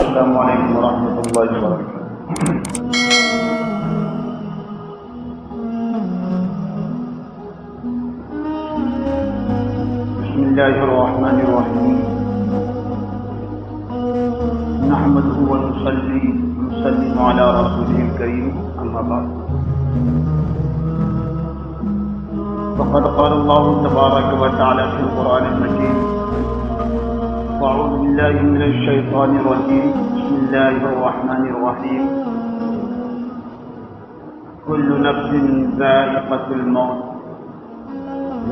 السلام علیکم ورحمۃ اللہ وبرکاتہ۔ بسم اللہ الرحمن الرحیم، نحمده ونصلی ونسلم علی رسوله الکریم، اما بعد فقد قال اللہ تبارک وتعالی فی القرآن المجید: أعوذ بالله من الشيطان الرجيم، بسم الله الرحمن الرحيم، كل نفس ذائقة الموت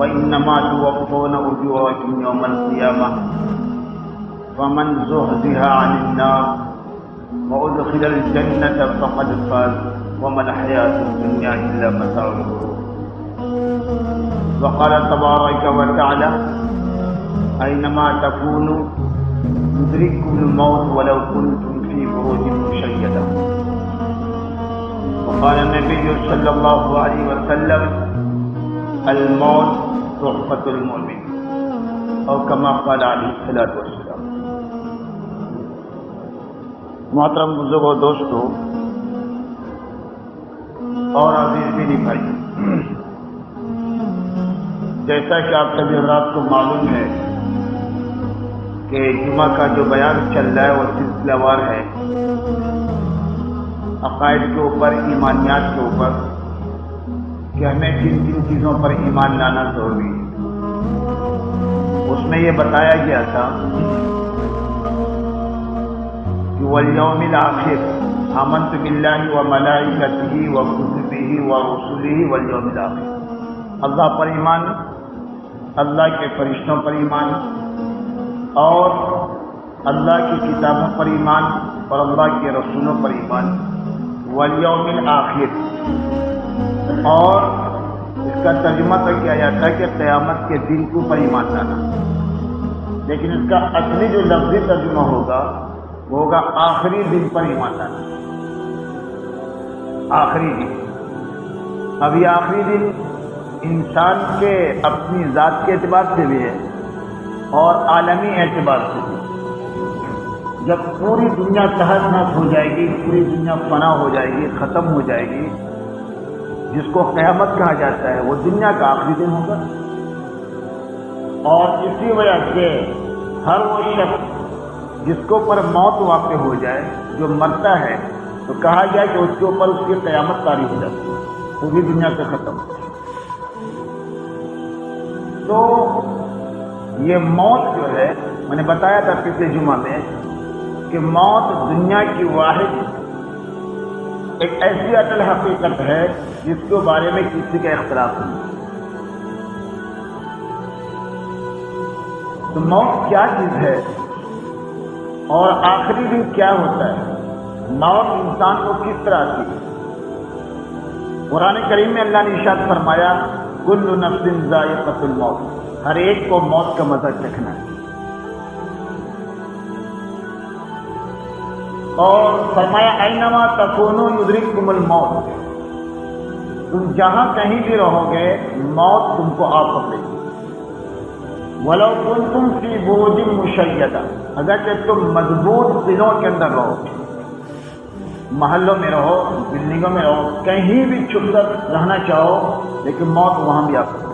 وإنما توفون أجوركم يوم القيامة فمن زحزح عن النار وأدخل الجنة فقد فاز وما الحياة الدنيا إلا متاع الغرور. وقال تبارك وتعالى: أينما تكونوا يدرككم الموت ولو كنتم في بروج مشيدة. وقال النبي صلى الله عليه وسلم: الموت تحفة المؤمن، أو كما قال عليه الصلاة والسلام. محترم بزرگوں، دوستو اور عزیز دینی بھائی، جیسا کہ آپ سبھی حضرات کو معلوم ہے کہ جمعہ کا جو بیان چل رہا ہے وہ سلسلہ وار ہے، عقائد کے اوپر، ایمانیات کے اوپر، کہ ہمیں کن کن چیزوں پر ایمان لانا ضروری ہے. اس میں یہ بتایا گیا تھا کہ والیوم الآخر آمنت باللہ وملائکتہ وکتبہ ورسلہ والیوم الآخر. اللہ پر ایمان، اللہ کے فرشتوں پر ایمان، اور اللہ کی کتابوں پر ایمان، اور اللہ کے رسولوں پر ایمان، والیوم الآخر. اور اس کا ترجمہ تو کیا جاتا ہے کہ قیامت کے دن کے اوپر ایمان لانا، لیکن اس کا اصلی جو لفظی ترجمہ ہوگا وہ ہوگا آخری دن پر ایمان لانا. آخری دن. اب یہ آخری دن انسان کے اپنی ذات کے اعتبار سے بھی ہے اور عالمی اعتبار سے بھی. جب پوری دنیا تہس نہس ہو جائے گی، پوری دنیا فنا ہو جائے گی، ختم ہو جائے گی، جس کو قیامت کہا جاتا ہے، وہ دنیا کا آخری دن ہوگا. اور اسی وجہ سے ہر وہ شخص جس کو پر موت واقع ہو جائے، جو مرتا ہے، تو کہا گیا کہ اس کے اوپر اس کی قیامت طاری ہو جاتی ہے، پوری دنیا سے ختم. تو یہ موت جو ہے، میں نے بتایا تھا پچھلے جمعہ میں کہ موت دنیا کی واحد ایک ایسی اٹل حقیقت ہے جس کے بارے میں کسی کا اختلاف نہیں. تو موت کیا چیز ہے اور آخری دن کیا ہوتا ہے، موت انسان کو کس طرح آتی ہے. قرآن کریم میں اللہ نے ارشاد فرمایا: کل نفس ذائقۃ الموت، ہر ایک کو موت کا مزہ چکھنا ہے. اور فرمایا: اینما تکونوا یدرککم الموت، تم جہاں کہیں بھی رہو گے موت تم کو آ پکڑے گی. ولو کنتم فی بروج مشیدہ، اگر کہ تم مضبوط قلعوں کے اندر رہو، محلوں میں رہو، بلڈنگوں میں رہو، کہیں بھی چھپ کر رہنا چاہو، لیکن موت وہاں بھی آ سکتی.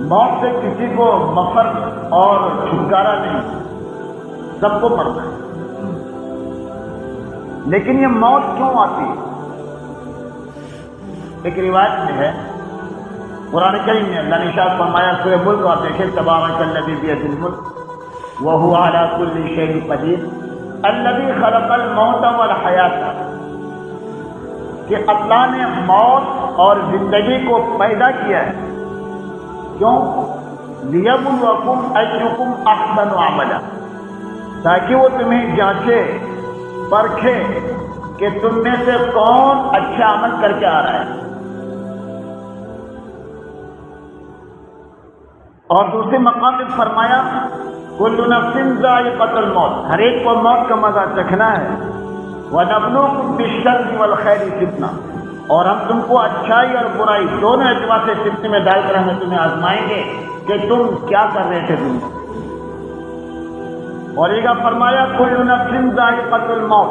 موت سے کسی کو مفر اور چھٹکارا نہیں، سب کو مرنا ہے. لیکن یہ موت کیوں آتی ہے؟ ایک روایت میں ہے، قرآن کریم میں اللہ نے ارشاد فرمایا، سورہ ملک آپ دیکھیں: تبارک الذی بیدہ الملک وہو علی کل شیء قدیر الذی خلق الموت والحیاۃ، کہ اللہ نے موت اور زندگی کو پیدا کیا ہے. کیوں؟ لیبلوکم ایکم احسن عملا، تاکہ وہ تمہیں جانچے، پرکھے کہ تم میں سے کون اچھا عمل کر کے آ رہا ہے. اور دوسرے مقام میں فرمایا: کل نفس ذائقۃ الموت، ہر ایک کو موت کا مزہ چکھنا ہے. وَنَبْلُوكُم بِالشَّرِّ وَالْخَيْرِ فِتْنَةً، اور ہم تم کو اچھائی اور برائی دونوں اعتبار سے فتنے میں ڈال کر ہمیں تمہیں آزمائیں گے کہ تم کیا کر رہے تھے دنیا. اور یہ فرمایا کل نفس ذائقۃ الموت،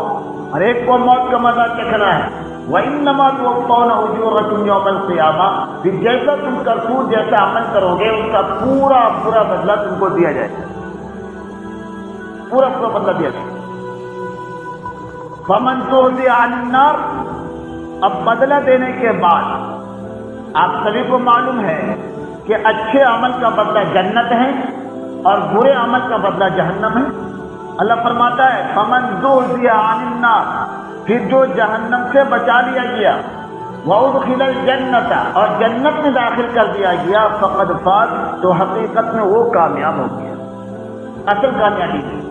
ہر ایک کو موت کا مزہ چکھنا ہے۔ وَإِنَّمَا تُوَفَّوْنَ أُجُورَكُمْ يَوْمَ الْقِيَامَةِ، پھر جیسا تم کرتوت جیسا عمل کرو گے اس کا پورا بدلہ تم کو دیا جائے گا، پورا بدلہ دیا جائے گا۔ فَمَنْ زُحْزِحَ عَنِ النَّارِ، اب بدلہ دینے کے بعد آپ سبھی کو معلوم ہے کہ اچھے عمل کا بدلہ جنت ہے اور برے عمل کا بدلہ جہنم ہے۔ اللہ فرماتا ہے فَمَنْ زُحْزِحَ عَنِ النَّارِ، پھر جو جہنم سے بچا لیا گیا، وَأُدْخِلَ الْجَنَّةَ، اور جنت میں داخل کر دیا گیا، فَقَدْ فَازَ، تو حقیقت میں وہ کامیاب ہو گیا، اصل کامیابی ہے۔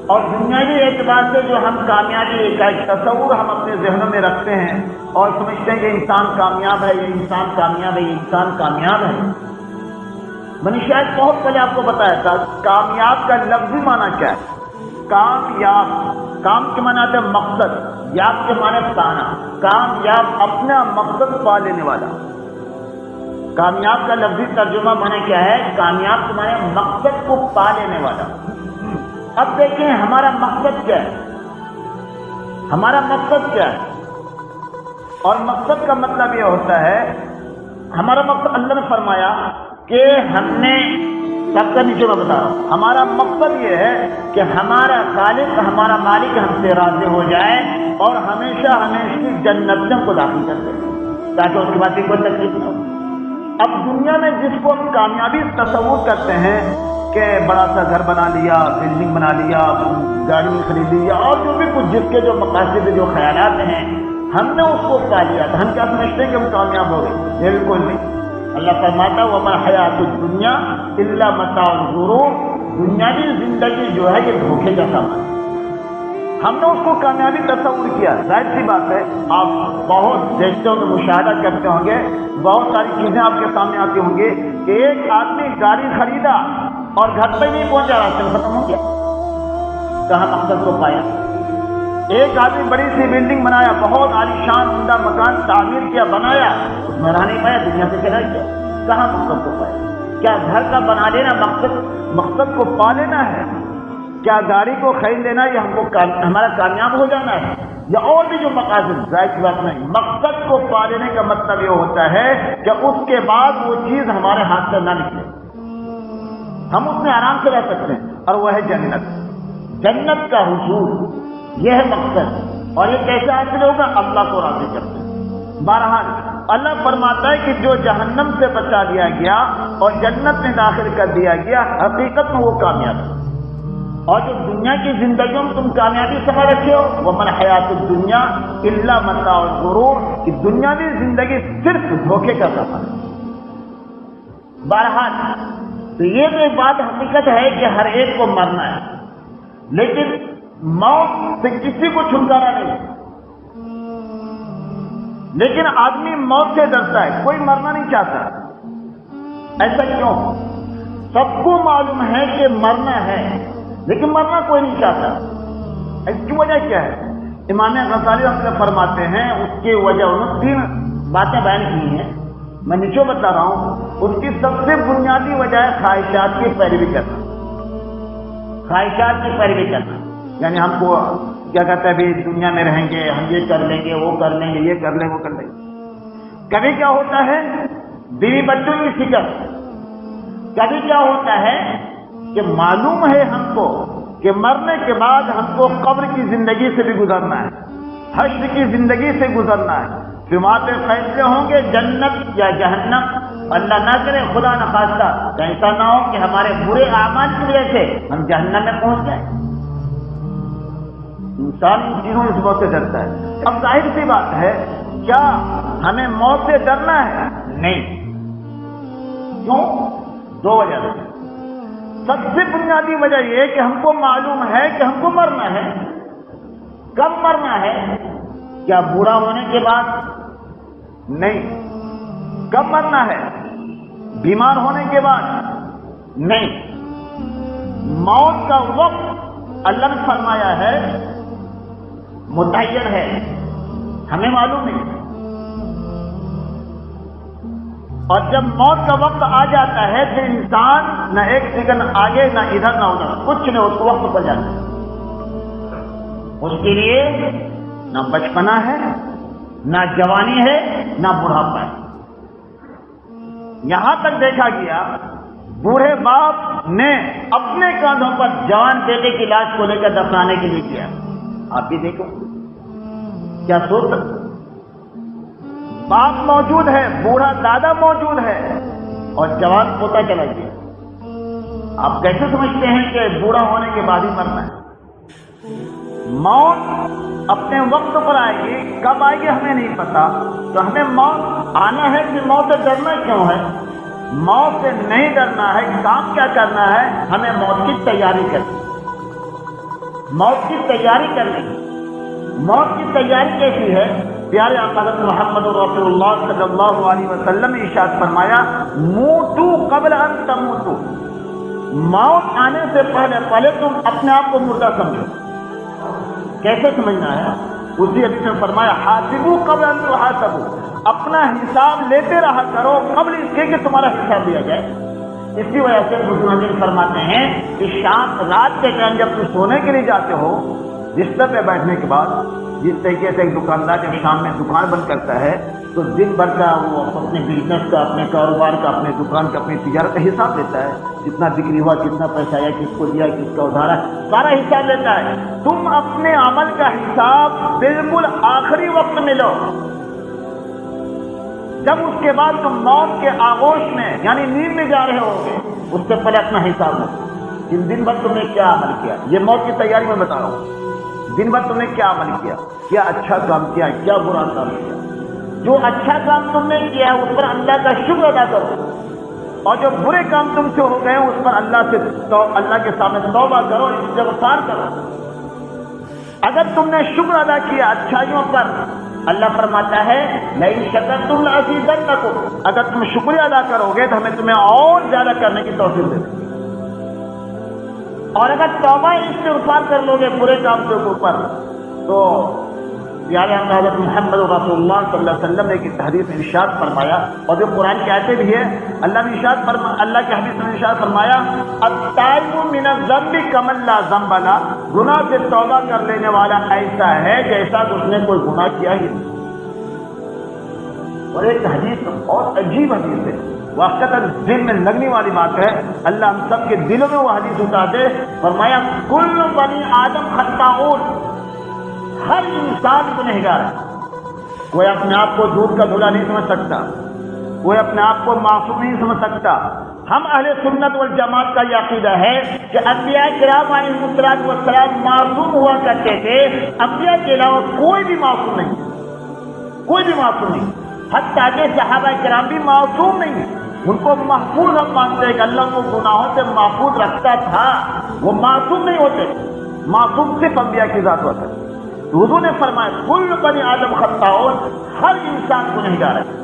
اور دنیاوی اعتبار سے جو ہم کامیابی کا ایک تصور ہم اپنے ذہنوں میں رکھتے ہیں اور سمجھتے ہیں کہ انسان کامیاب ہے، یہ انسان کامیاب ہے، یہ انسان کامیاب ہے۔ میں نے شاید بہت پہلے آپ کو بتایا تھا کامیاب کا لفظی معنی کیا ہے۔ کامیاب، کام کے معنی آتے ہیں مقصد، یاب کے معنی پانا، کامیاب اپنا مقصد پا لینے والا۔ کامیاب کا لفظی ترجمہ معنی کیا ہے؟ کامیاب کے معنی مقصد کو پا لینے والا۔ اب دیکھیں ہمارا مقصد کیا ہے، ہمارا مقصد کیا ہے؟ اور مقصد کا مطلب یہ ہوتا ہے، ہمارا مقصد اللہ نے فرمایا کہ ہم نے سب کا نیچے میں بتا رہا ہوں، ہمارا مقصد یہ ہے کہ ہمارا خالق، ہمارا مالک ہم سے راضی ہو جائے اور ہمیشہ ہمیشہ جنت کو داخل کر دے تاکہ اس کے بعد کوئی تکلیف نہ ہو۔ اب دنیا میں جس کو ہم کامیابی تصور کرتے ہیں کہ بڑا سا گھر بنا لیا، بلڈنگ بنا لیا، گاڑی خرید لیا اور جو بھی کچھ جس کے جو مقاصد جو خیالات ہیں ہم نے اس کو پا لیا تو ہم کیا سمجھتے ہیں کہ ہم کامیاب ہو گئے؟ بالکل نہیں۔ اللہ فرماتا وَمَا الْحَيَاةُ الدُّنْيَا إِلَّا مَتَاعُ الْغُرُورِ، دنیاوی زندگی جو ہے یہ دھوکے کا سامان۔ ہم نے اس کو کامیابی تصور کیا، ظاہر سی بات ہے آپ بہت دیکھتے ہوں گے، مشاہدہ کرتے ہوں گے، بہت ساری چیزیں آپ کے سامنے آتی ہوں گی کہ ایک آدمی گاڑی خریدا اور گھر پہ نہیں پہنچا، راستے ختم ہو گیا، کہاں مقصد کو پایا۔ ایک آدمی بڑی سی بلڈنگ بنایا، بہت عالیشان عمدہ مکان تعمیر کیا، بنایا، اس میں رہ نہیں پایا، دنیا سے چلا گیا، کہاں مقصد کو پایا؟ کیا گھر کا بنا لینا مقصد کو پا لینا ہے؟ کیا گاڑی کو خرید لینا یہ ہم کو ہمارا کامیاب ہو جانا ہے؟ یا اور بھی جو مقاصد؟ ظاہر سی بات نہیں۔ مقصد کو پا لینے کا مطلب یہ ہوتا ہے کہ اس کے بعد وہ چیز ہمارے ہاتھ سے نہ نکلے، ہم اس میں آرام سے رہ سکتے ہیں، اور وہ ہے جنت۔ جنت کا حصول یہ ہے مقصد، اور یہ کیسے حاصل ہوگا؟ اللہ کو راضی کرتے ہیں۔ بہرحال اللہ فرماتا ہے کہ جو جہنم سے بچا لیا گیا اور جنت میں داخل کر دیا گیا، حقیقت میں وہ کامیاب ہے۔ اور جو دنیا کی زندگیوں میں تم کامیابی سمجھ رکھے ہو، وَمَا الْحَيَاةُ الدُّنْيَا إِلَّا مَتَاعُ الْغُرُورِ، کہ دنیاوی زندگی صرف دھوکے کا سفر ہے۔ بہرحال تو یہ تو ایک بات حقیقت ہے کہ ہر ایک کو مرنا ہے، لیکن موت سے کسی کو چھٹکارا نہیں، لیکن آدمی موت سے ڈرتا ہے، کوئی مرنا نہیں چاہتا۔ ایسا کیوں؟ سب کو معلوم ہے کہ مرنا ہے لیکن مرنا کوئی نہیں چاہتا۔ اس کی وجہ کیا ہے؟ امام غزالی رحمۃ اللہ فرماتے ہیں اس کی وجہ انہوں نے 3 باتیں بیان کی ہیں، میں نیچے بتا رہا ہوں۔ اس کی سب سے بنیادی وجہ ہے خواہشات کی پیروی کرنا، خواہشات کی پیروی کرنا، یعنی ہم کو کیا کہتے ہیں ابھی دنیا میں رہیں گے، ہم یہ کر لیں گے، وہ کر لیں گے، یہ کر لیں گے، وہ کر لیں گے۔ کبھی کیا ہوتا ہے بیوی بچوں کی فکر، کبھی کیا ہوتا ہے کہ معلوم ہے ہم کو کہ مرنے کے بعد ہم کو قبر کی زندگی سے بھی گزرنا ہے، حشر کی زندگی سے گزرنا ہے، پھر وہاں پہ فیصلے ہوں گے جنت یا جہنم۔ اللہ نہ کرے، خدا نہ خواستہ ایسا نہ ہو کہ ہمارے برے اعمال کی وجہ سے ہم جہنم میں پہنچ جائیں۔ انسان ان چیزوں سے موت سے ڈرتا ہے۔ اب ظاہر سی بات ہے کیا ہمیں موت سے ڈرنا ہے؟ نہیں۔ کیوں؟ 2 وجہ سے۔ سب سے بنیادی وجہ یہ کہ ہم کو معلوم ہے کہ ہم کو مرنا ہے۔ کب مرنا ہے؟ کیا بوڑھا ہونے کے بعد؟ نہیں۔ کب مرنا ہے؟ بیمار ہونے کے بعد؟ نہیں۔ موت کا وقت اللہ نے فرمایا ہے متعین ہے، ہمیں معلوم نہیں۔ اور جب موت کا وقت آ جاتا ہے پھر انسان نہ ایک سیکنڈ آگے نہ ادھر نہ ادھر، کچھ نہیں، اس کو وقت پر جاتا ہے۔ اس کے لیے نہ بچپنا ہے، نہ جوانی ہے، نہ بڑھاپا ہے۔ یہاں تک دیکھا گیا بوڑھے باپ نے اپنے کاندھوں پر جوان بیٹے کی لاش کو لے کر دفنانے کے لیے کیا۔ آپ بھی دیکھو کیا سوچ، باپ موجود ہے، بوڑھا دادا موجود ہے اور جوان پوتا چلا گیا۔ آپ کیسے سمجھتے ہیں کہ بوڑھا ہونے کے بعد ہی مرنا ہے؟ موت اپنے وقت پر آئے گی، کب آئے گی ہمیں نہیں پتا، تو ہمیں موت آنا ہے کہ موت سے ڈرنا کیوں ہے؟ موت سے نہیں ڈرنا ہے، کام کیا کرنا ہے؟ ہمیں موت کی تیاری کرنی، موت کی تیاری کرنی۔ موت کی تیاری کیسی ہے؟ پیارے آقا حضرت محمد رسول اللہ صلی اللہ علیہ وسلم نے ارشاد فرمایا، موتو قبل ان تموتو، موت آنے سے پہلے تم اپنے آپ کو مردہ سمجھو۔ کیسے سمجھنا ہے؟ اسی حدیث میں فرمایا، حاسبو قبل ان تحاسبو، اپنا حساب لیتے رہا کرو قبل اس کے کہ تمہارا حساب لیا جائے۔ اسی وجہ سے بزرگ فرماتے ہیں کہ شام رات کے ٹائم جب تم سونے کے لیے جاتے ہو، بستر پہ بیٹھنے کے بعد، جس طریقے سے ایک دکاندار جب شام میں دکان بند کرتا ہے تو دن بھر کا وہ اپنے بزنس کا، اپنے کاروبار کا، اپنے دکان کا، اپنی تجارت کا حساب لیتا ہے، کتنا بکری ہوا، کتنا پیسہ آیا، کس کو دیا، کس کا ادھار ہے، سارا حساب لیتا ہے۔ تم اپنے عمل کا حساب بالکل آخری وقت میں لو، جب اس کے بعد تم موت کے آغوش میں یعنی نیند میں جا رہے ہوگے، اس سے پہلے اپنا حساب لو۔ دن بھر تم نے کیا عمل کیا؟ یہ موت کی تیاری میں بتا رہا ہوں۔ دن بھر تم نے کیا عمل کیا؟ کیا اچھا کام کیا، کیا برا کام کیا؟ جو اچھا کام تم نے کیا اس پر اللہ کا شکر ادا کرو، اور جو برے کام تم سے ہو گئے اس پر اللہ کے سامنے توبہ کرو، استغفار کرو۔ اگر تم نے شکر ادا کیا اچھائیوں پر، اللہ فرماتا ہے لئن شکرتم لازیدنکم، اگر تم شکریہ ادا کرو گے تو ہمیں تمہیں اور زیادہ کرنے کی توفیق دے دیں گے۔ اور اگر توبہ استغفار کر لو گے برے کام کے اوپر تو پیارے حضرت محمد رسول اللہ صلی اللہ علیہ وسلم نے ایک حدیث میں ارشاد فرمایا، اور جو قرآن کی آیتیں بھی ہے، اللہ کی حدیث میں ارشاد فرمایا، التائب من الذنب کمن لا ذنب له، گناہ سے توبہ کر لینے والا ایسا ہے جیسا کہ اس نے کوئی گناہ کیا ہی نہیں۔ اور ایک حدیث بہت عجیب حدیث ہے، واقعات دل میں لگنے والی بات ہے، اللہ ہم سب کے دلوں میں وہ حدیث اتار دے۔ فرمایا کل بنی آدم خطاؤن، ہر انسان گنہگار ہے، کوئی اپنے آپ کو دودھ کا دھلا نہیں سمجھ سکتا، کوئی اپنے آپ کو معصوم نہیں سمجھ سکتا۔ ہم اہل سنت والجماعت کا یہ عقیدہ ہے کہ انبیاء کرام علیہ السلام معصوم ہوا کرتے تھے، انبیاء کے علاوہ کوئی بھی معصوم نہیں، کوئی بھی معصوم نہیں، حتیٰ کہ صحابہ کرام بھی معصوم نہیں، ان کو محفوظ ہم مانتے ہیں کہ اللہ کو گناہوں سے محفوظ رکھتا تھا، وہ معصوم نہیں ہوتے، معصوم صرف انبیاء کی ذات ہوتا ہے۔ تو حضور نے فرمایا کل بنی آدم خطاؤن، ہر انسان گنہگار ہے،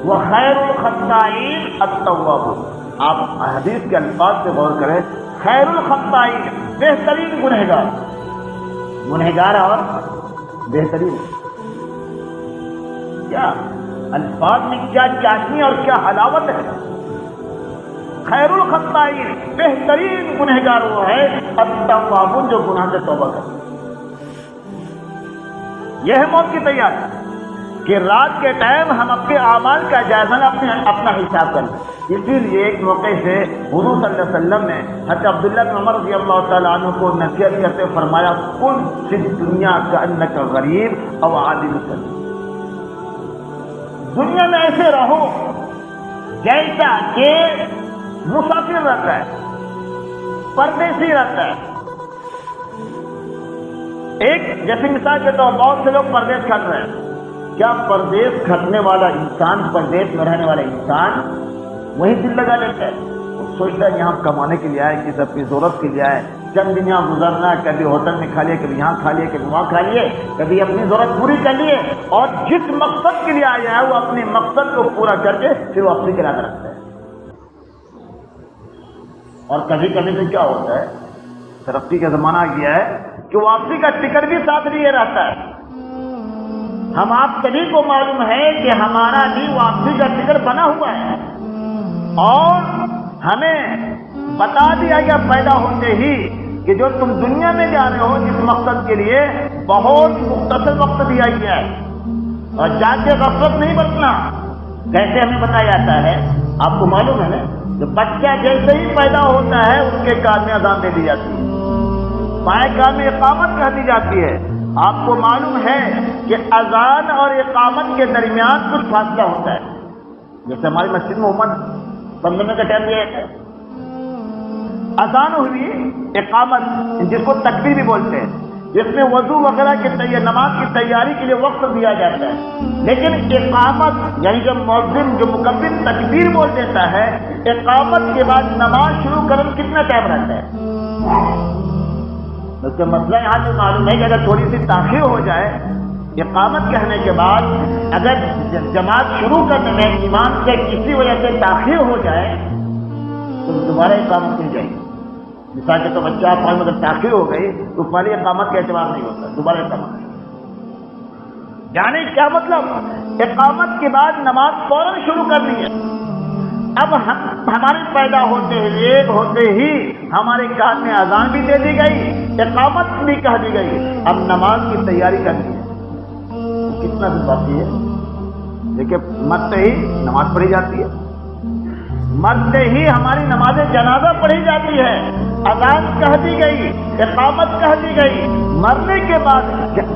وخیر الخطائین التوابون، آپ حدیث کے الفاظ سے غور کریں، خیر الخطائین بہترین گنہگار، گنہگار اور بہترین، کیا الفاظ میں کیا چاشنی اور کیا حلاوت ہے۔ خیر الخطائین بہترین گنہگار وہ ہے التوابون، جو گناہ سے توبہ کرتے۔ یہ ہے موت کی تیاری کہ رات کے ٹائم ہم اپنے اعمال کا جائزہ اپنا حساب کریں۔ اسی لیے ایک موقع سے حضور صلی اللہ علیہ وسلم نے حضرت عبداللہ بن عمر رضی اللہ تعالیٰ عنہ کو نصیحت کرتے فرمایا کن فی الدنیا کأنک غریب او عابر سبیل، دنیا میں ایسے رہو جیسا کہ مسافر رہتا ہے، پردیسی رہتا ہے۔ ایک جیسے مثال کے طور بہت سے لوگ پردیس کھٹ رہے ہیں، کیا پردیس کھٹنے والا انسان، پردیس میں رہنے والا انسان وہی دل لگا لیتا ہے؟ وہ سوچتا ہے یہاں کمانے کے لیے آئے، کسی اپنی ضرورت کے لیے آئے، چند دن یہاں گزرنا ہے، کبھی ہوٹل میں کھا لیے، کبھی یہاں کھا لیے، کبھی وہاں کھا لیے، کبھی اپنی ضرورت پوری کر لیے، اور جس مقصد کے لیے آیا ہے وہ اپنے مقصد کو پورا کر کے پھر وہ اپنی ارادہ رکھتا ہے۔ اور کبھی کبھی تو کیا ہوتا ہے، ترقی کا زمانہ آ گیا ہے کہ واپسی کا ٹکٹ بھی ساتھ لیے رہتا ہے، ہم آپ سبھی کو معلوم ہے کہ ہمارا بھی واپسی کا ٹکٹ بنا ہوا ہے، اور ہمیں بتا دیا گیا پیدا ہوتے ہی کہ جو تم دنیا میں جا رہے ہو جس مقصد کے لیے بہت مختصر وقت دیا گیا ہے، اور جا کے غفلت نہیں برتنا۔ کیسے ہمیں بتایا جاتا ہے؟ آپ کو معلوم ہے نا، کہ بچہ جیسے ہی پیدا ہوتا ہے اس کے کان میں اذان دے دی جاتی ہے، بائیں کان میں اقامت کہہ دی جاتی ہے۔ آپ کو معلوم ہے کہ اذان اور اقامت کے درمیان کچھ فاصلہ ہوتا ہے، جیسے ہماری مسجد میں عموماً 15 منٹ کا ٹائم دیا جاتا ہے، اذان ہوئی، اقامت جس کو تکبیر بھی بولتے ہیں، جس میں وضو وغیرہ کی نماز کی تیاری کے لیے وقت دیا جاتا ہے، لیکن اقامت یعنی جب مؤذن جو مکبر تکبیر بول دیتا ہے، اقامت کے بعد نماز شروع کرنے میں کتنا ٹائم رہتا ہے؟ اس کا مسئلہ یہاں سے معلوم ہے کہ اگر تھوڑی سی تاخیر ہو جائے اقامت کہنے کے بعد، اگر جماعت شروع کرنے میں امام سے کسی وجہ سے تاخیر ہو جائے تو دوبارہ اقامت نہیں جائے گی۔ مثال کے تو بچہ پڑھنے میں اگر تاخیر ہو گئی تو پہلی اقامت کا اعتبار نہیں ہوتا، دوبارہ اقامت نہیں۔ یعنی کیا مطلب؟ اقامت کے بعد نماز فوراً شروع کرنی ہے۔ اب ہمارے پیدا ہوتے ہی ہمارے کان میں اذان بھی دے دی گئی، اقامت بھی کہہ دی گئی، اب نماز کی تیاری کرنی ہے۔ کتنا دن باقی ہے؟ دیکھیے، مرتے ہی نماز پڑھی جاتی ہے، مرتے ہی ہماری نماز جنازہ پڑھی جاتی ہے، اذان کہہ دی گئی، اقامت کہہ دی گئی، مرنے کے بعد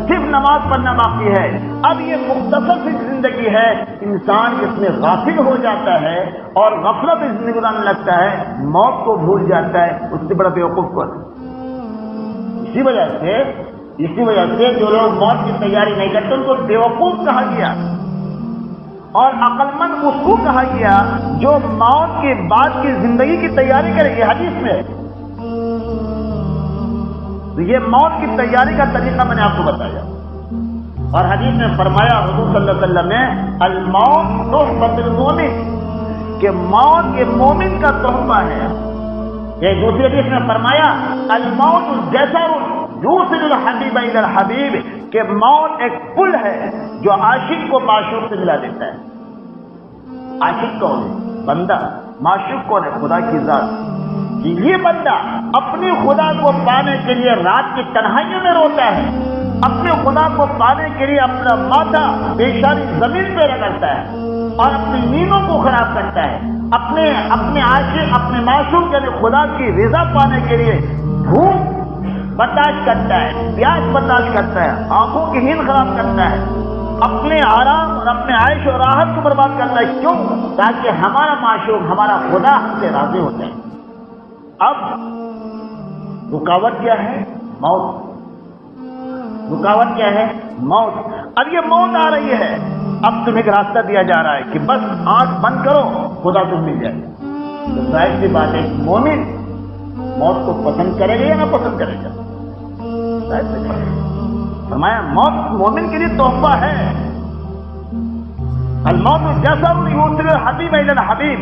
صرف نماز پڑھنا باقی ہے۔ اب یہ مختصر سی زندگی ہے، انسان اس میں غافل ہو جاتا ہے اور غفلت میں زندگی گزارنے لگتا ہے، موت کو بھول جاتا ہے، اس سے بڑا بیوقوف کون ہے؟ اسی وجہ سے جو لوگ موت کی تیاری نہیں کرتے ان کو بیوقوف کہا گیا، اور عقل مند اس کو کہا گیا جو موت کے بعد کی زندگی کی تیاری کرے گی۔ حدیث میں تو یہ موت کی تیاری کا طریقہ میں نے آپ کو بتایا، اور حدیث میں فرمایا حضور صلی اللہ علیہ وسلم نے الموت تحفۃ المومن، کہ موت یہ مومن کا تحفہ ہے۔ یہ دوسری حدیث میں فرمایا الموت جسر یوصل الحبیب الی الحبیب، کہ موت ایک پل ہے جو عاشق کو معشوق سے ملا دیتا ہے۔ عاشق کون ہے؟ بندہ۔ معشوق کون ہے؟ خدا کی ذات۔ کہ یہ بندہ اپنے خدا کو پانے کے لیے رات کی تنہائیوں میں روتا ہے، اپنے خدا کو پانے کے لیے اپنا ماتھا پیشانی زمین پہ رگڑتا ہے اور اپنی نیندوں کو خراب کرتا ہے، اپنے عاشق اپنے معشوق یعنی خدا کی رضا پانے کے لیے بھوک برداشت کرتا ہے، پیاس برداشت کرتا ہے، آنکھوں کی نیند خراب کرتا ہے، اپنے آرام اور اپنے عیش و راحت کو برباد کرتا ہے۔ کیوں؟ تاکہ ہمارا معشوق ہمارا خدا ہم سے راضی ہو جائے۔ اب رکاوٹ کیا ہے؟ موت۔ رکاوٹ کیا ہے؟ موت۔ اب یہ موت آ رہی ہے، اب تمہیں ایک راستہ دیا جا رہا ہے کہ بس آنکھ بند کرو، خدا تم مل جائے گا۔ تو ظاہر سی بات ہے، مومن موت کو پسند کرے گا یا نہ پسند کرے گا؟ فرمایا موت مومن کے لیے تحفہ ہے۔ الموت جسر یوصل الحبیب الی الحبیب،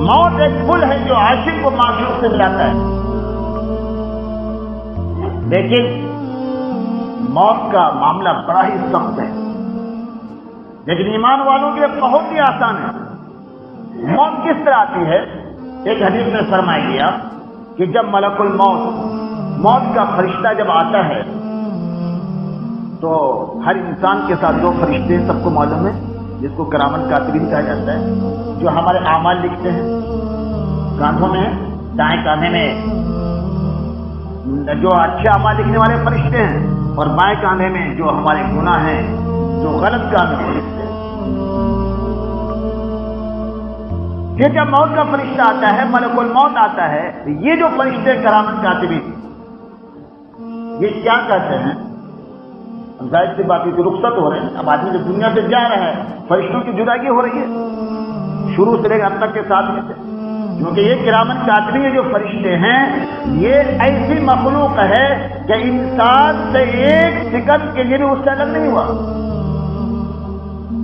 موت ایک پل ہے جو عاشق کو معشوق سے ملاتا ہے۔ لیکن موت کا معاملہ بڑا ہی سخت ہے، لیکن ایمان والوں کے لیے بہت ہی آسان ہے۔ موت کس طرح آتی ہے؟ ایک حدیث میں فرمایا گیا کہ جب ملک الموت، موت کا فرشتہ جب آتا ہے تو ہر انسان کے ساتھ دو فرشتے سب کو معلوم ہے، جس کو کرامت کاتبین کہا جاتا ہے، جو ہمارے اعمال لکھتے ہیں۔ کاندھوں میں دائیں کاندھے میں جو اچھے اعمال لکھنے والے فرشتے ہیں، اور بائیں کاندھے میں جو ہمارے گناہ ہیں، جو غلط کام لکھتے ہیں۔ پھر جب موت کا فرشتہ آتا ہے، ملک الموت آتا ہے، یہ جو فرشتے کرامت کاتبین یہ کیا کہتے ہیں؟ ظاہر سی بات ہے، رخصت ہو رہے ہیں، اب آدمی جو دنیا سے جا رہا ہے، فرشتوں کی جدائی ہو رہی ہے شروع سے لے کر اب تک کے ساتھ میں سے، کیونکہ یہ کرامت کاتبین جو فرشتے ہیں یہ ایسی مخلوق ہے کہ انسان سے ایک سیکنڈ کے لیے بھی اس سے الگ نہیں ہوا،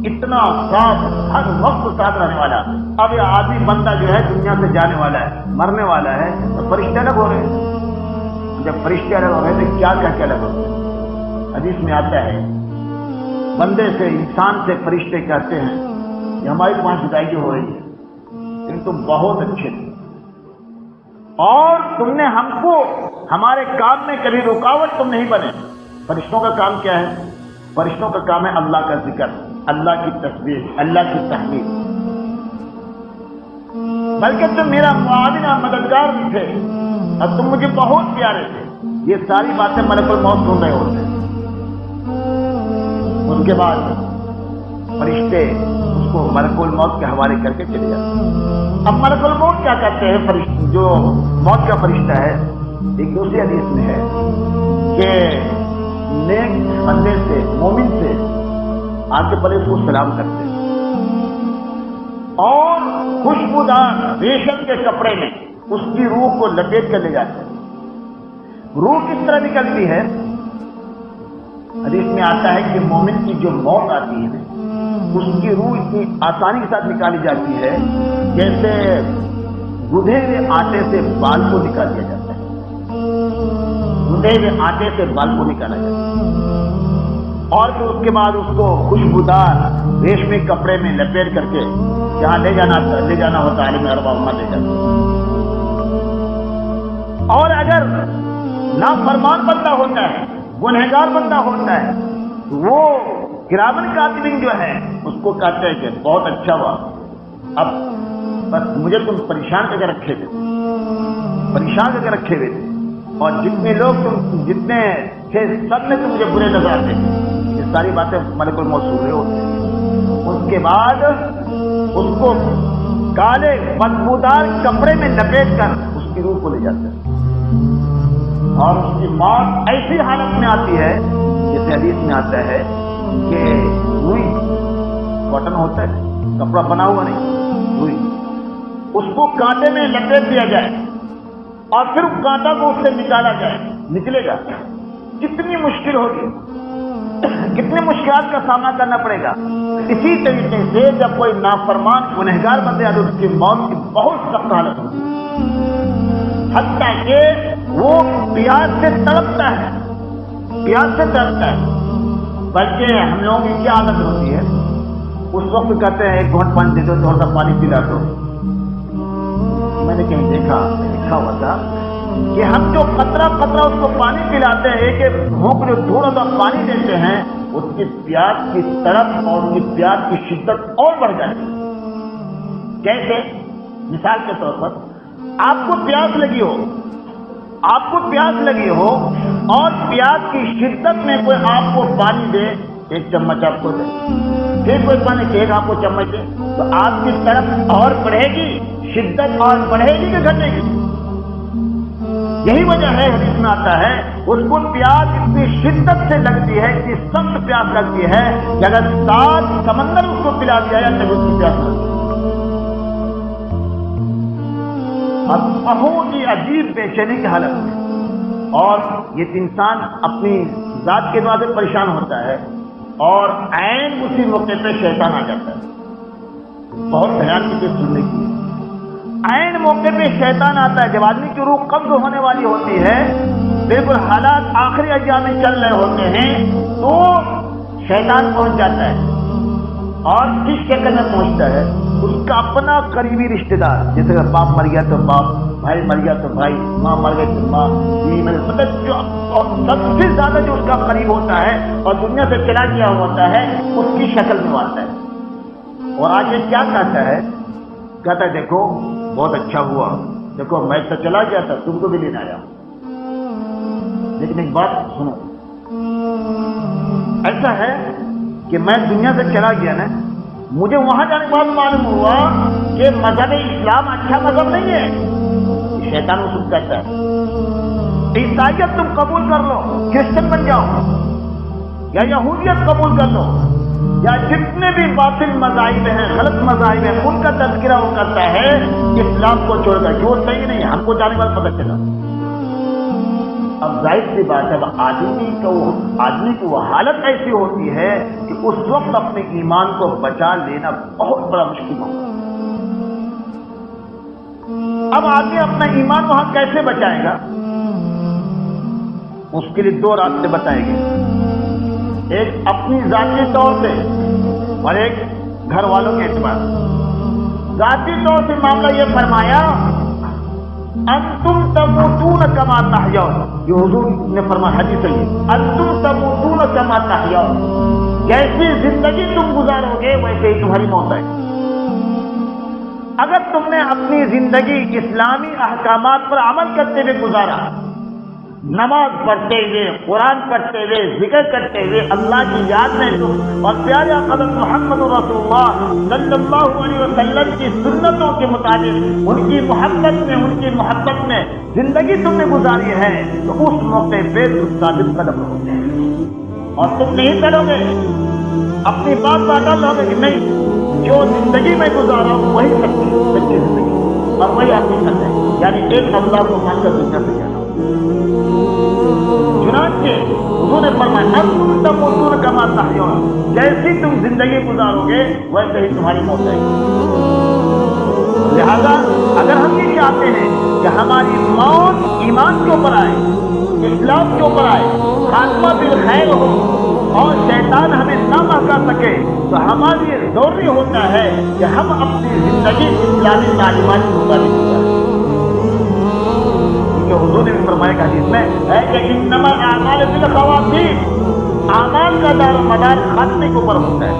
اتنا ساتھ ہر وقت ساتھ رہنے والا۔ اب یہ آدمی بندہ جو ہے دنیا سے جانے والا ہے، مرنے والا ہے، تو فرشتے الگ ہو رہے ہیں۔ جب فرشتے الگ ہو رہے ہیں تو کیا کہہ کے الگ ہو رہے ہیں؟ حدیث میں آتا ہے بندے سے، انسان سے فرشتے کہتے ہیں کہ ہماری تمہاری جدائی ہو رہی ہے، لیکن تم بہت اچھے تھے اور تم نے ہم کو ہمارے کام میں کبھی رکاوٹ تم نہیں بنے۔ فرشتوں کا کام کیا ہے؟ فرشتوں کا کام ہے اللہ کا ذکر، اللہ کی تسبیح، اللہ کی تحمید، بلکہ تم میرا معاون اور مددگار بھی تھے اور تم مجھے بہت پیارے تھے۔ یہ ساری باتیں ملک الموت سن رہے ہوتے ہیں۔ اس کے بعد فرشتے اس کو ملک الموت کے حوالے کر کے چلے جاتے ہیں۔ اب ملک الموت کیا کرتے ہیں؟ فرشتے جو موت کا فرشتہ ہے، ایک دوسری حدیث میں ہے کہ نیک بندے سے، مومن سے آ کے پہلے اس کو سلام کرتے ہیں اور خوشبودار ریشم کے کپڑے میں اس کی روح کو لپیٹ کر لے جاتے ہیں۔ روح کس طرح نکلتی ہے؟ حدیث میں آتا ہے کہ مومن کی جو موت آتی ہے اس کی روح اتنی آسانی کے ساتھ نکالی جاتی ہے جیسے گدھے ہوئے آٹے سے بال کو نکال دیا جاتا ہے۔ گدھے ہوئے آٹے سے بال کو نکالا جاتا ہے اور پھر اس کے بعد اس کو خوشبودار ریشمی کپڑے میں لپیٹ کر کے جہاں لے جانا ہوتا ہے عالم ارواح وہاں لے جاتا ہے۔ اور اگر نافرمان بندہ ہوتا ہے، گنہگار بندہ ہوتا ہے، وہ کرامن کاتبین جو ہے اس کو کہتے ہیں کہ بہت اچھا ہوا، اب بس مجھے تم پریشان کر کے رکھے ہوئے تھے اور جتنے لوگ تم جتنے تھے سب میں تم مجھے برے نظر آتے تھے۔ یہ ساری باتیں ملک الموت سن رہے ہوتے ہیں۔ اس کے بعد اس کو کالے بدبودار کپڑے میں لپیٹ کر اس کی روح کو لے جاتے ہیں اور اس کی موت ایسی حالت میں آتی ہے جیسے حدیث میں آتا ہے کہ روئی کاٹن ہوتا ہے، کپڑا بنا ہوا نہیں، روئی، اس کو کانٹے میں لپیٹ دیا جائے اور پھر کانٹا کو اس سے نکالا جائے، نکلے گا، کتنی مشکل ہوگی، کتنے مشکلات کا سامنا کرنا پڑے گا۔ اسی طریقے سے جب کوئی نافرمان گنہگار بندے آتے اس کی موت کی بہت سخت حالت ہوتی ہے، حتیٰ کہ وہ پیاس سے تڑپتا ہے، بلکہ ہم لوگوں کی کیا عادت ہوتی ہے؟ اس وقت کہتے ہیں ایک گھونٹ پانی دے دو، تھوڑا سا پانی پلا دو۔ میں نے کہیں لکھا ہوا تھا کہ ہم جو قطرہ اس کو پانی پلاتے ہیں، ایک ایک گھونٹ جو تھوڑا سا پانی دیتے ہیں، اس کی پیاس کی تڑپ اور اس کی پیاس کی شدت اور بڑھ جاتی ہے۔ کیسے؟ مثال کے طور پر آپ کو پیاس لگی ہو اور پیاس کی شدت میں کوئی آپ کو پانی دے، ایک چمچ آپ کو دے، پھر کوئی پانی ایک آپ کو چمچ دے، تو آپ کی تڑپ اور بڑھے گی، شدت اور بڑھے گی کہ گھٹے گی؟ یہی وجہ ہے حدیث میں آتا ہے اس کو پیاس اتنی شدت سے لگتی ہے، اتنی سخت پیاس لگتی ہے کہ اگر 7 سمندر اس کو پلا دیا جائے تو اس کی پیاس لگتی ہے۔ اب بہت ہی عجیب بے چینی کی حالت ہے اور یہ انسان اپنی ذات کے بعد پریشان ہوتا ہے اور عین اسی موقع پہ شیطان آ جاتا ہے۔ بہت دھیان کی چیز سننے کی، عین موقع پہ شیطان آتا ہے جب آدمی کی روح قبض ہونے والی ہوتی ہے، بالکل حالات آخری ایام میں چل رہے ہوتے ہیں، تو شیطان پہنچ جاتا ہے اور کس شکل میں پہنچتا ہے؟ اس کا اپنا قریبی رشتہ دار، جیسے کہ باپ مر گیا تو باپ، بھائی مر گیا تو بھائی، ماں مر گئی تو ماں، مطلب جو سب سے زیادہ جو اس کا قریب ہوتا ہے اور دنیا سے چلا گیا ہوتا ہے اس کی شکل میں آتا ہے اور آج یہ کیا کہتا ہے؟ کہتا ہے دیکھو بہت اچھا ہوا، دیکھو میں تو چلا گیا تھا، تم کو بھی لینا آیا، لیکن ایک بات سنو، ایسا ہے کہ میں دنیا سے چلا گیا نا، مجھے وہاں جانے کے بعد معلوم ہوا کہ مذہب اسلام اچھا مذہب نہیں ہے۔ شیطان اس کو کہتا ہے عیسائیت تم قبول کر لو، کرسچن بن جاؤ، یا یہودیت قبول کر لو، یا جتنے بھی باطل مذاہب ہیں، غلط مذاہب ہیں، ان کا تذکرہ وہ کرتا ہے اسلام کو چھوڑ کر، جو صحیح نہیں ہے، ہم کو جانے بعد پتہ چلا۔ اب ظاہر سی بات ہے آدمی کی وہ حالت ایسی ہوتی ہے کہ اس وقت اپنے ایمان کو بچا لینا بہت بڑا مشکل ہوگا۔ اب آدمی اپنا ایمان وہاں کیسے بچائے گا؟ اس کے لیے 2 راستے بتائے گئے۔ ایک اپنی ذاتی طور سے اور ایک گھر والوں کے اعتبار سے۔ ذاتی طور سے معاملہ یہ فرمایا انتم تموتون کما تحیون، یہ حضور نے فرمایا حدیث ہے، انتم تموتون کما تحیون، جیسی زندگی تم گزارو گے ویسے ہی تمہاری موت ہے۔ اگر تم نے اپنی زندگی اسلامی احکامات پر عمل کرتے ہوئے گزارا، نماز پڑھتے ہوئے، قرآن پڑھتے ہوئے، ذکر کرتے ہوئے، اللہ کی یاد میں تم اور پیارے آقا محمد رسول اللہ صلی اللہ علیہ وسلم کی سنتوں کے مطابق ان کی محبت میں زندگی تم نے گزاری ہے، تو اس موقع پہ تم ثابت قدم رہو گے اور تم نہیں کرو گے اپنی بات باٹا لو گے کہ نہیں جو زندگی میں گزارا ہوں وہی سچی زندگی اور وہی حقیقت ہے، یعنی ایک اللہ کو مان کر دنیا سے جانا۔ چنانچہ حضور نے فرمایا انتم تموتون کما تحیون، جیسی تم زندگی گزارو گے ویسے ہی تمہاری موت ہے۔ لہذا اگر ہم یہ چاہتے ہیں کہ ہماری موت ایمان کے اوپر آئے، اسلام کے اوپر آئے، خاتمہ بالخیر ہو اور شیطان ہمیں نہ مہکا سکے، تو ہمارے لیے ضروری ہوتا ہے کہ ہم اپنی زندگی اسلامی تعلیمات کے مطابق گزاریں۔ حضور نے بھی فرمایا کہ حدیث میں ہے کہ انما الاعمال بالخواتیم، اعمال کا دار و مدار خاتمے کے اوپر ہوتا ہے۔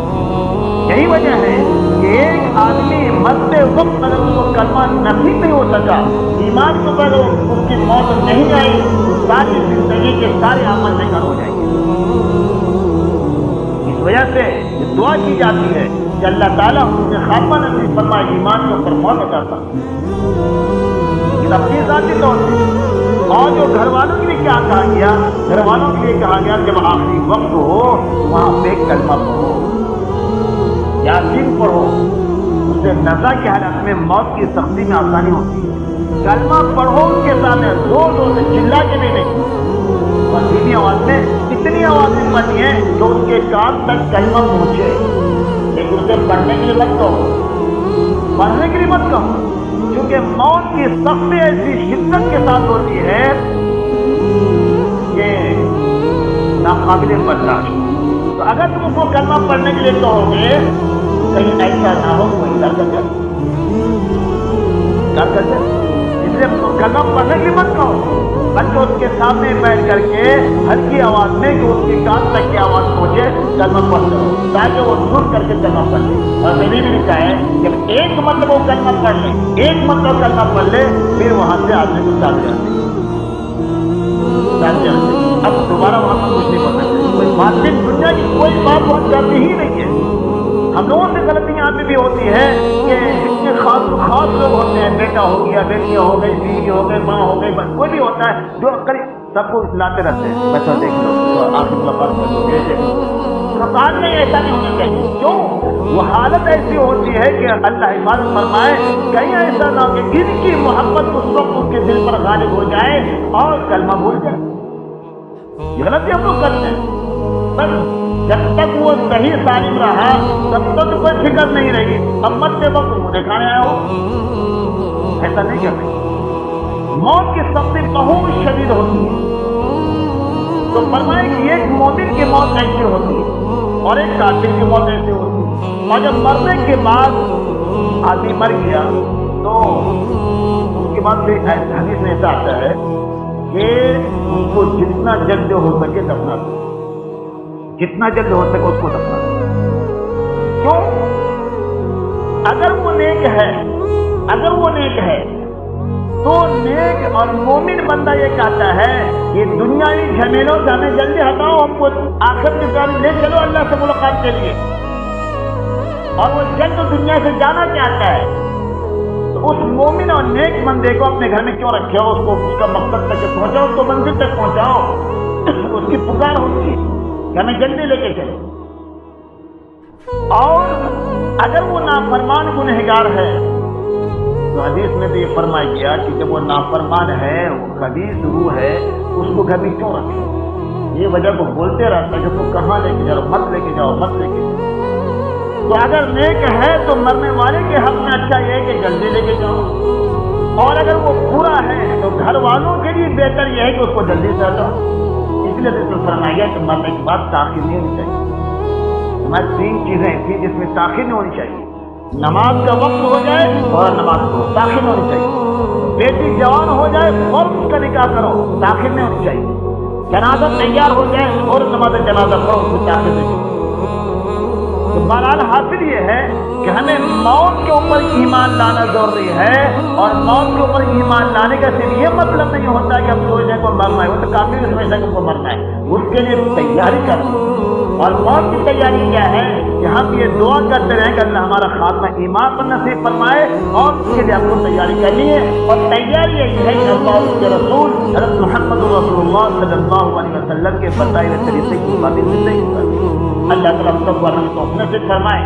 یہی وجہ ہے کہ ایک آدمی مرتے وقت اگر اس کو کلمہ نصیب نہیں ہو سکا، ایمان کے اوپر اس کی موت نہیں آئی، تو ساری زندگی کے سارے عمل بیکار ہو جائیں گے۔ اس وجہ سے دعا کی جاتی ہے کہ اللہ تعالیٰ اس نے خاتمہ نصیب فرمائے، ایمان کے اوپر موت عطا فرمائے۔ اپنی ذاتی طور سے اور جو گھر والوں کے لیے کیا کہا گیا، گھر والوں کے لیے کہا گیا جب آخری وقت ہو وہاں پہ کلمہ پڑھو، یاسین پڑھو، اس سے نزا کی حالت میں موت کی سختی میں آسانی ہوتی ہے۔ کلمہ پڑھو ان کے سامنے زور زور سے چلا کے بھی نہیں، اور دھیمی آواز میں اتنی آواز میں بنی ہے کہ ان کے کان تک کلمہ پہنچے، لیکن اسے پڑھنے کے لیے مت کہو، پڑھنے کے لیے مت کہو، کیونکہ موت کی سختی ایسی شدت کے ساتھ ہوتی ہے کہ ناقابل برداشت۔ تو اگر تم اس کو کلمہ پڑھنے کے لیے کہو گے کہیں ایسا نہ ہو کوئی ڈر کر جائے، اس لیے کلمہ پڑھنے کے لیے مت کہو، بلکہ اس کے سامنے بیٹھ کر کے ہلکی آواز میں کہ اس کی کان تک کی آواز پہنچے کلمہ پڑھ لو، تاکہ وہ سن کر کے کلمہ پڑھ لے۔ اور میں نے بھی لکھا ہے جب ایک مرتبہ وہ کلمہ پڑھ لے، ایک مرتبہ کلمہ پڑھ لے، پھر وہاں سے آدمی کو چال جاتے، اب دوبارہ وہاں پر کچھ نہیں پڑھ سکتے۔ کوئی بات نہیں، دنیا کی کوئی بات وہاں جاتی ہی نہیں ہے۔ ہم لوگوں سے غلطی یہاں پہ بھی ہوتی ہے کہ اتنے خاص لوگ ہوتے ہیں، بیٹا ہو گیا، بیٹیاں ہو گئی، بیوی ہو گئی، ماں ہو گئی، کوئی بھی ہوتا ہے جو سب کو لاتے رہتے ہیں، بچہ دیکھ لو، آخر ملاقات کر لو، قرآن میں ایسا نہیں ہونا چاہیے۔ کیوں؟ وہ حالت ایسی ہوتی ہے کہ اللہ حفاظت فرمائے کہیں ایسا نہ ہو کہ ان کی محبت اس وقت اس کے دل پر غالب ہو جائے اور کلمہ بھول جائے۔ یہ غلطی ہم لوگ کرتے ہیں، بس جب تک وہ صحیح سالم رہا تب تک کوئی فکر نہیں رہی، اب مرتے وقت مجھے کھانے آیا ہو، ایسا نہیں کرتے۔ موت کی سختی بہت شدید ہوتی ہے، تو فرمائے کہ ایک مومن کی موت ایسی ہوتی ہے اور ایک کافر کی موت ایسی ہوتی ہے، اور جب مرنے کے بعد آدمی مر گیا تو اس کے بعد حدیث میں ایسا آتا ہے کہ اس کو جتنا جلد ہو سکے دفنا دو، جتنا جلد ہو سکے اس کو دفنا دو۔ کیوں؟ اگر وہ نیک ہے تو نیک اور مومن بندہ یہ کہتا ہے کہ دنیاوی جھمیلوں سے ہمیں جلدی ہٹاؤ، ہم کو آخرت کی طرف لے چلو اللہ سے ملاقات کے لیے، اور وہ جلد دنیا سے جانا چاہتا ہے، تو اس مومن اور نیک بندے کو اپنے گھر میں کیوں رکھے ہو؟ اس کو اس کا مقصد تک پہنچاؤ، اس کو منزل تک پہنچاؤ، اس کی پکار ہوتی ہے کہ ہمیں جلدی لے کے چلو۔ اور اگر وہ نافرمان گنہگار ہے تو حدیث میں بھی یہ فرمایا گیا کہ جب وہ نافرمان ہے، وہ خبیث روح ہے، اس کو گھر میں کیوں رکھے؟ یہ وجہ کو بولتے رہتا ہے کہ تو کہاں لے کے جاؤ، مت لے کے جاؤ، مت لے کے جاؤ۔ تو اگر نیک ہے تو مرنے والے کے حق میں اچھا یہ ہے کہ جلدی لے کے جاؤ، اور اگر وہ برا ہے تو گھر والوں کے لیے بہتر یہ ہے کہ اس کو جلدی سے ہٹاؤ۔ اس اس لیے رسول فرمایا کہ مرنے کے بعد تاخیر نہیں ہونی چاہیے. ہماری 3 چیزیں تھیں جس میں تاخیر نہیں ہونی چاہیے. نماز کا وقت ہو جائے اور نماز کو تاخیر نہیں ہونی چاہیے. بیٹی جوان ہو جائے فوراً اس کا نکاح کرو، تاخیر نہیں ہونی چاہیے. جنازہ تیار ہو جائے اور نماز جنازہ پڑھو، اس کو تاخیر نہیں ہونی چاہیے. تو بہرحال حاصل یہ ہے کہ ہمیں موت کے اوپر ایمان لانا ضروری ہے، اور موت کے اوپر ایمان لانے کا صرف یہ مطلب نہیں ہوتا کہ ہم سوچیں کو مرنا ہے، وہ تو کافی سمجھتا ہے کہ کو مرنا ہے. اس کے لیے تیاری کرنا. اور موت کی تیاری کیا ہے کہ ہم یہ دعا کرتے رہیں کہ اللہ ہمارا خاتمہ ایمان پر نصیب فرمائے، اور اس کے لیے ہم کو تیاری کرنی ہے. اور تیاری یہی ہے کہ اللہ اس کے رسول حضرت محمد رسول اللہ صلی اللہ علیہ وسلم کے بتائے ہوئے طریقے کی مطابق زندگی کریں. اللہ تعالیٰ ہم سب کو نصیب فرمائے.